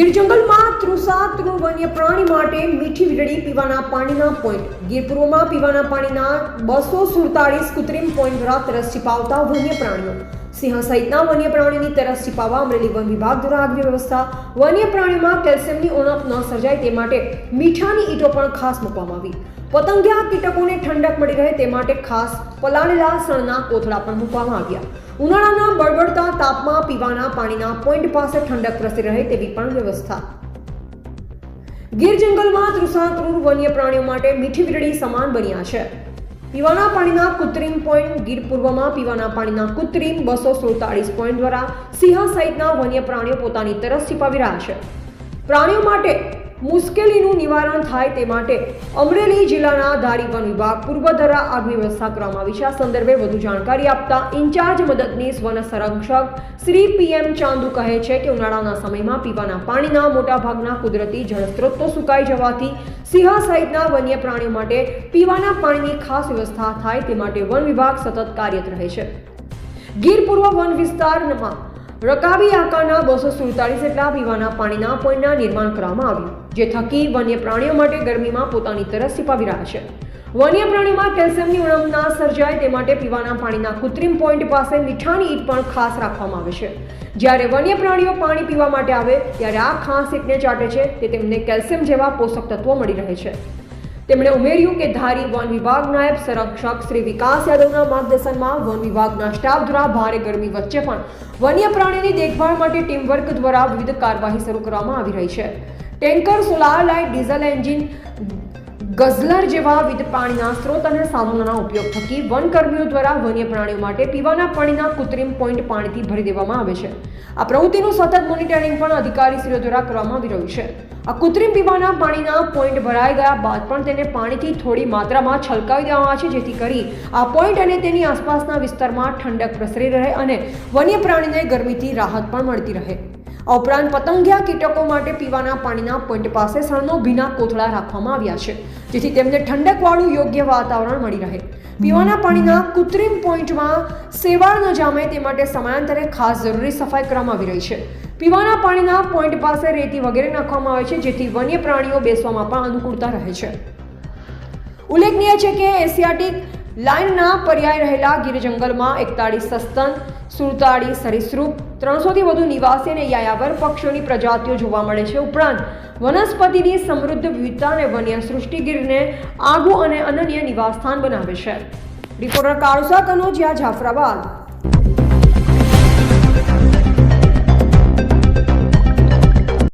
ગીર જંગલમાં તૃષા વન્ય પ્રાણી માટે મીઠી વીજળી પીવાના પાણીના પોઈન્ટ. ગીર પૂર્વમાં પીવાના પાણીના 247 કૃત્રિમ પોઈન્ટ દ્વારા તરસ છીપાવતા વન્ય પ્રાણીઓ. સિંહ સહિતના વન્ય પ્રાણીઓની તરસ છીપાવવા અમરેલી વન વિભાગ દ્વારા આગવી વ્યવસ્થા. વન્ય પ્રાણીઓમાં કેલ્શિયમની ઉણપ ન સર્જાય તે માટે મીઠાની ઈંટો પણ ખાસ મૂકવામાં આવી. પતંગિયા કીટકોને ઠંડક મળી રહે તે માટે ખાસ પલાળેલા સણના કોથળા પણ મૂકવામાં આવ્યા. ઉનાળાના બળબડતા તાપમાં પીવાના પાણીના પોઈન્ટ પાસે ઠંડક પ્રસરી રહે તેવી પણ વ્યવસ્થા. ગીર જંગલમાં તૃષાતુર વન્ય પ્રાણીઓ માટે મીઠી વીજળી સમાન બન્યા છે. પીવાના પાણીના કૃત્રિમ પોઈન્ટ. ગીર પૂર્વમાં પીવાના પાણીના કૃત્રિમ 247 પોઈન્ટ દ્વારા સિંહ સહિતના વન્ય પ્રાણીઓ પોતાની તરસ છીપાવી રહ્યા છે. પ્રાણીઓ માટે મુશ્કેલીનું નિવારણ થાય તે માટે અમરેલી જિલ્લાના ધારી વન વિભાગ પૂર્વ દ્વારા આગવી વ્યવસ્થા કરવામાં આવી છે. આ સંદર્ભે વધુ જાણકારી આપતા ઇન્ચાર્જ મદદનીશ વન સંરક્ષક શ્રી PM ચાંદુ કહે છે કે ઉનાળાના સમયમાં પીવાના પાણીના મોટાભાગના કુદરતી જળસ્ત્રોતો સુકાઈ જવાથી સિંહ સહિતના વન્ય પ્રાણીઓ માટે પીવાના પાણીની ખાસ વ્યવસ્થા થાય તે માટે વન વિભાગ સતત કાર્યરત રહે છે. ગીર પૂર્વ વન વિસ્તારમાં રકાબી આકારના 247 જેટલા પીવાના પાણીના પોઈન્ટના નિર્માણ કરવામાં આવ્યું, જે થકી વન્ય પ્રાણીઓ માટે ગરમીમાં પોતાની તરસ છીપાવી રહ્યા છે. વન્ય પ્રાણીઓમાં કેલ્શિયમની ઉણપ ના સર્જાય તે માટે પીવાના પાણીના કૃત્રિમ પોઈન્ટ પાસે મીઠાની ઈંટ પણ ખાસ રાખવામાં આવે છે. જ્યારે વન્ય પ્રાણીઓ પાણી પીવા માટે આવે ત્યારે આ ખાસ ઈંટને ચાટે છે તે તેમને કેલ્શિયમ જેવા પોષક તત્વો મળી રહે છે. તેમણે ઉમેર્યું કે ધારી વન વિભાગ નાયબ સંરક્ષક શ્રી વિકાસ યાદવના માર્ગદર્શનમાં વન વિભાગના સ્ટાફ દ્વારા ભારે ગરમી વચ્ચે પણ વન્ય પ્રાણીઓની દેખભાળ માટે ટીમવર્ક દ્વારા વિવિધ કાર્યવાહી શરૂ કરવામાં આવી રહી છે. Tanker, solar light, diesel engine, guzzler જેવા વિવિધ પાણીના સ્ત્રોત અને સાધનોના ઉપયોગ થકી વનકર્મીઓ દ્વારા વન્ય પ્રાણીઓ માટે પીવાના પાણીના કૃત્રિમ પોઈન્ટ પાણીથી ભરી દેવામાં આવે છે. આ પ્રવૃત્તિનું સતત મોનિટરિંગ પણ અધિકારીશ્રીઓ દ્વારા કરવામાં આવી રહ્યું છે. આ કૃત્રિમ પીવાના પાણીના પોઈન્ટ ભરાઈ ગયા બાદ પણ તેને પાણીથી થોડી માત્રામાં છલકાવી દેવામાં આવે છે, જેથી કરી આ પોઈન્ટ અને તેની આસપાસના વિસ્તારમાં ઠંડક પ્રસરી રહે અને વન્ય પ્રાણીને ગરમીથી રાહત પણ મળતી રહે. આ ઉપરાંત પતંગિયા કીટકો માટે પીવાના પાણીના પોઈન્ટ પાસે સણનો ભીના કોથળા રાખવામાં આવ્યા છે, જેથી તેમને ઠંડકવાળું યોગ્ય વાતાવરણ મળી રહે. પીવાના પાણીના કૃત્રિમ પોઈન્ટમાં સેવાળ ન જામે તે માટે સમયાંતરે ખાસ જરૂરી સફાઈ કરવામાં આવી રહી છે. પીવાના પાણીના પોઈન્ટ પાસે રેતી વગેરે નાખવામાં આવે છે, જેથી વન્ય પ્રાણીઓ બેસવામાં પણ અનુકૂળતા રહે છે. ઉલ્લેખનીય છે કે એશિયાટિક લાયનના પર્યાય રહેલા ગીર જંગલમાં 41 સસ્તન, 47 સરીસૃપ, 300 થી વધુ નિવાસી અને યાયાવર પક્ષીઓની પ્રજાતિઓ જોવા મળે છે. ઉપરાંત વનસ્પતિની સમૃદ્ધ વિવિધતા અને વન્ય સૃષ્ટિ ગીરને આગવું અને અનન્ય નિવાસસ્થાન બનાવે છે. રિપોર્ટર કાળુસા કનોજિયા, જાફરાબાદ.